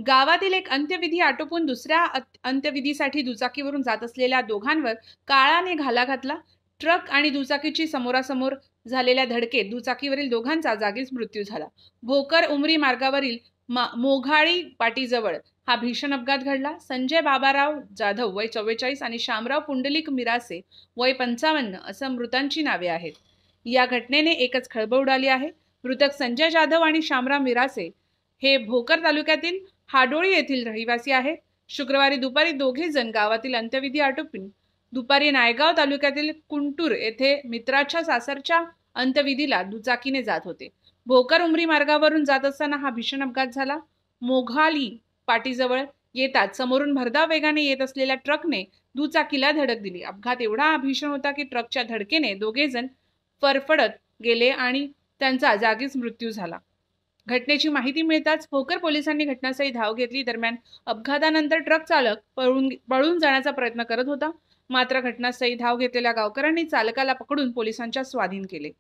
गावातील एक अंत्यविधी आटोपून दुसऱ्या अंत्यविधीसाठी दुचाकीवरून जात असलेल्या दोघांवर काळाने घाला घातला. ट्रक आणि दुचाकीची समोरासमोर झालेल्या धडकेत दुचाकीवरील दोघांचा जागीच मृत्यू झाला. भोकर उमरी मार्गावरील मोघाळी पाटीजवळ हा भीषण अपघात घडला. संजय बाबाराव जाधव वय 44 आणि शामराव पुंडलिक मिरासे वय 55 असं मृतांची नावे आहेत. या घटनेने एकच खळबळ उडाली आहे. मृतक संजय जाधव आणि शामराव मिरासे हे भोकर तालुक्यातील हाडोळी येथील रहिवासी आहेत. शुक्रवारी दुपारी दोघे जण गावातील अंत्यविधी आटोपून दुपारी नायगाव तालुक्यातील कुंटूर येथे मित्राच्या सासरच्या अंत्यविधीला दुचाकीने जात होते. भोकर उमरी मार्गावरून जात असताना हा भीषण अपघात झाला. मोघाली पाटीजवळ येताच समोरून भरधाव वेगाने येत असलेल्या ट्रकने दुचाकीला धडक दिली. अपघात एवढा भीषण होता की ट्रकच्या धडकेने दोघे जण फरफडत गेले आणि त्यांचा जागीच मृत्यू झाला. घटनेची माहिती मिळताच भोकर पोलिसांनी घटनास्थळी धाव घेतली. दरम्यान अपघातानंतर ट्रक चालक पळून जाण्याचा प्रयत्न करत होता. मात्र घटनास्थळी धाव घेतलेल्या गावकऱ्यांनी चालकाला पकडून पोलिसांच्या स्वाधीन केले.